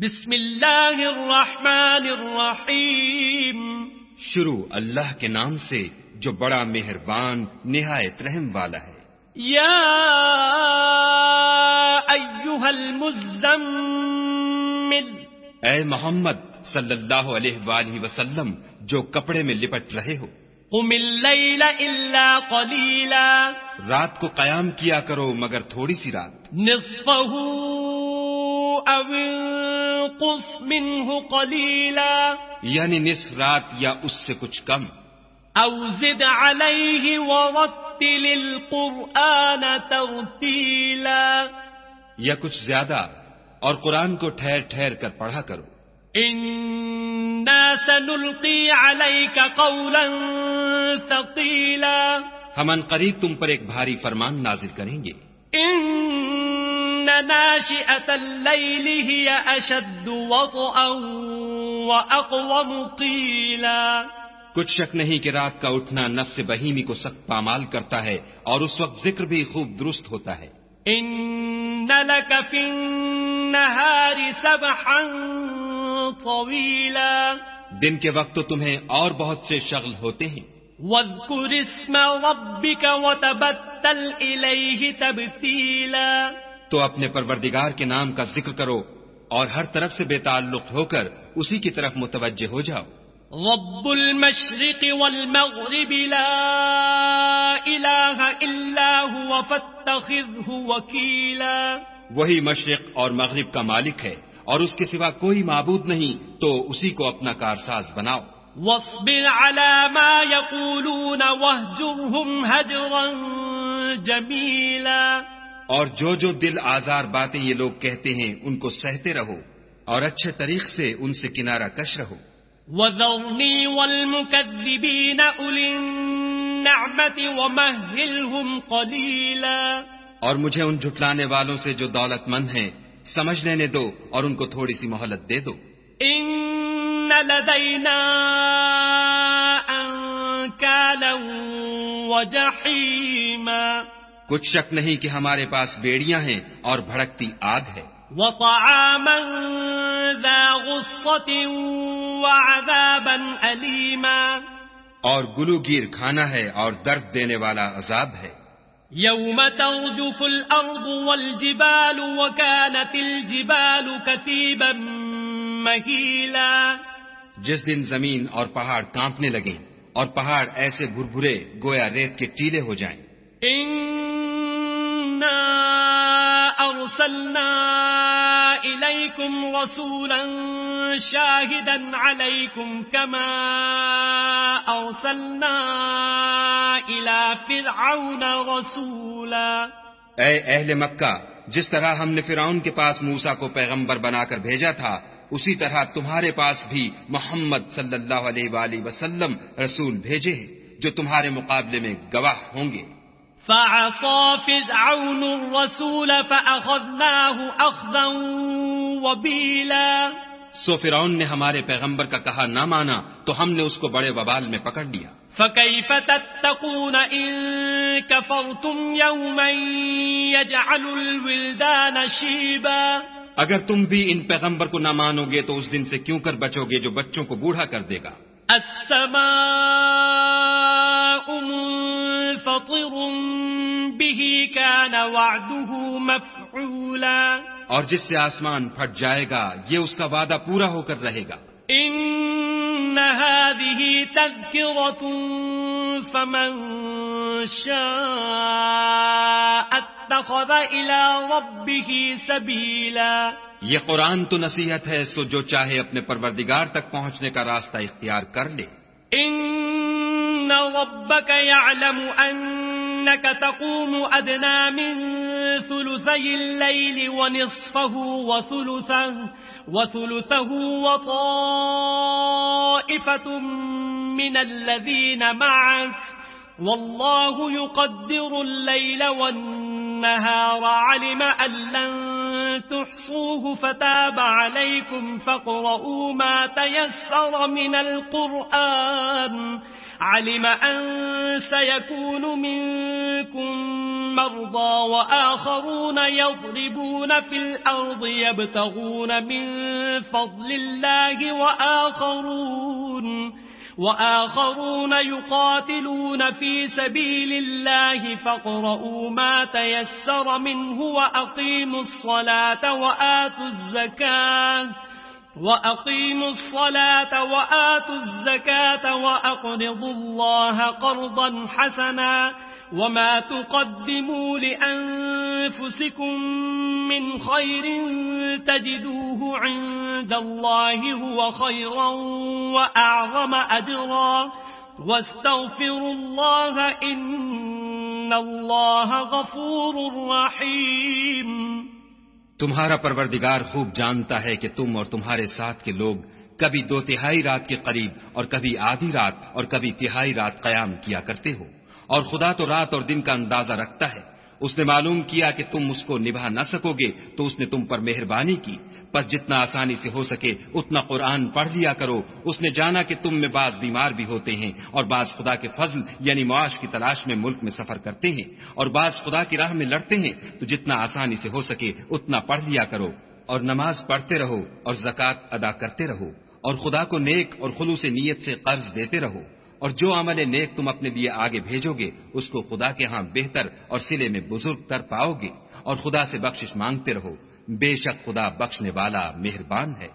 بسم اللہ الرحمن الرحیم. شروع اللہ کے نام سے جو بڑا مہربان نہایت رحم والا ہے. یا ایھا المزمل، اے محمد صلی اللہ علیہ وآلہ وسلم جو کپڑے میں لپٹ رہے ہو، قم اللیل الا قلیلا، رات کو قیام کیا کرو مگر تھوڑی سی رات. نصفہ او انقص منہ قلیلا، یعنی نصف رات یا اس سے کچھ کم. او زد علیہ ورتل القرآن ترتیلا، یا کچھ زیادہ اور قرآن کو ٹھہر ٹھہر کر پڑھا کرو. انا سنلقی علیک قولا ثقیلا، ہم ان قریب تم پر ایک بھاری فرمان نازل کریں گے. ان ناشئة اللیل ہی اشد وطئا واقوم قیلا، کچھ شک نہیں کہ رات کا اٹھنا نفس بہیمی کو سخت پامال کرتا ہے اور اس وقت ذکر بھی خوب درست ہوتا ہے. ان لک فی النہار سبحا طویلا، دن کے وقت تو تمہیں اور بہت سے شغل ہوتے ہیں. واذکر اسم ربک وتبتل الیہ تبتیلا، تو اپنے پروردگار کے نام کا ذکر کرو اور ہر طرف سے بے تعلق ہو کر اسی کی طرف متوجہ ہو جاؤ. رب المشرق والمغرب لا الہ الا هو فاتخذه وکیلا، وہی مشرق اور مغرب کا مالک ہے اور اس کے سوا کوئی معبود نہیں، تو اسی کو اپنا کارساز بناؤ. واصبر على ما يقولون واهجرهم هجرا جمیلا، اور جو دل آزار باتیں یہ لوگ کہتے ہیں ان کو سہتے رہو اور اچھے طریق سے ان سے کنارہ کش رہو. وذرنی والمکذبین اولی النعمت ومہلہم قلیلا، اور مجھے ان جھٹلانے والوں سے جو دولت مند ہیں سمجھ لینے دو اور ان کو تھوڑی سی مہلت دے دو. ان لدینا انکالا وجحیما، کچھ شک نہیں کہ ہمارے پاس بیڑیاں ہیں اور بھڑکتی آگ ہے. وطعاما ذا غصة وعذابا أليما، اور گلوگیر کھانا ہے اور درد دینے والا عذاب ہے. يوم ترجف الأرض والجبال وكانت الجبال كثيبا مهيلا، جس دن زمین اور پہاڑ کانپنے لگیں اور پہاڑ ایسے بھربھرے گویا ریت کے ٹیلے ہو جائیں. إنا أرسلنا إليكم رسولا شاهدا عليكم كما أرسلنا إلى فرعون رسولا. اے اہل مکہ، جس طرح ہم نے فرعون کے پاس موسیٰ کو پیغمبر بنا کر بھیجا تھا، اسی طرح تمہارے پاس بھی محمد صلی اللہ علیہ وآلہ وسلم رسول بھیجے ہیں جو تمہارے مقابلے میں گواہ ہوں گے. فعصى فرعون الرسول فأخذناه أخذا وبيلا، سو فرعون نے ہمارے پیغمبر کا کہا نہ مانا تو ہم نے اس کو بڑے وبال میں پکڑ لیا. فكيف تتقون إن كفرتم يوما يجعل الولدان شيبا، اگر تم بھی ان پیغمبر کو نہ مانو گے تو اس دن سے کیوں کر بچو گے جو بچوں کو بوڑھا کر دے گا. السماء منفطر به كان وعده مفعولا، اور جس سے آسمان پھٹ جائے گا یہ اس کا وعدہ پورا ہو کر رہے گا. ان هذه تذكرة فمن شاء اتخذ الى ربه سبيلا، یہ قرآن تو نصیحت ہے، سو جو چاہے اپنے پروردگار تک پہنچنے کا راستہ اختیار کر لے. ان ربك يعلم انك تقوم ادنى من ثلثي الليل ونصفه وثلثه وطائفة من الذين معك، والله يقدر الليل والنهار، علم أن لن تحصوه فتاب عليكم فاقرؤوا ما تيسر من القرآن، علم أن سيكون منكم مرضى وآخرون يضربون في الأرض يبتغون من فضل الله وآخرون يقاتلون في سبيل الله فاقرؤوا ما تيسر منه وأقيموا الصلاة وآتوا الزكاة وأقرضوا الله قرضا حسنا وما تقدموا لأنفسكم من خير تجدوه عند الله هو خيرا وأعظم أجرا واستغفروا الله إن الله غفور رحيم. تمہارا پروردگار خوب جانتا ہے کہ تم اور تمہارے ساتھ کے لوگ کبھی 2/3 رات کے قریب اور کبھی آدھی رات اور کبھی 1/3 رات قیام کیا کرتے ہو، اور خدا تو رات اور دن کا اندازہ رکھتا ہے. اس نے معلوم کیا کہ تم اس کو نبھا نہ سکو گے تو اس نے تم پر مہربانی کی، پس جتنا آسانی سے ہو سکے اتنا قرآن پڑھ لیا کرو. اس نے جانا کہ تم میں بعض بیمار بھی ہوتے ہیں اور بعض خدا کے فضل یعنی معاش کی تلاش میں ملک میں سفر کرتے ہیں اور بعض خدا کی راہ میں لڑتے ہیں، تو جتنا آسانی سے ہو سکے اتنا پڑھ لیا کرو اور نماز پڑھتے رہو اور زکوٰۃ ادا کرتے رہو اور خدا کو نیک اور خلوص نیت سے قرض دیتے رہو، اور جو عمل نیک تم اپنے لیے آگے بھیجو گے اس کو خدا کے ہاں بہتر اور صلے میں بزرگ تر پاؤ گے، اور خدا سے بخشش مانگتے رہو، بے شک خدا بخشنے والا مہربان ہے.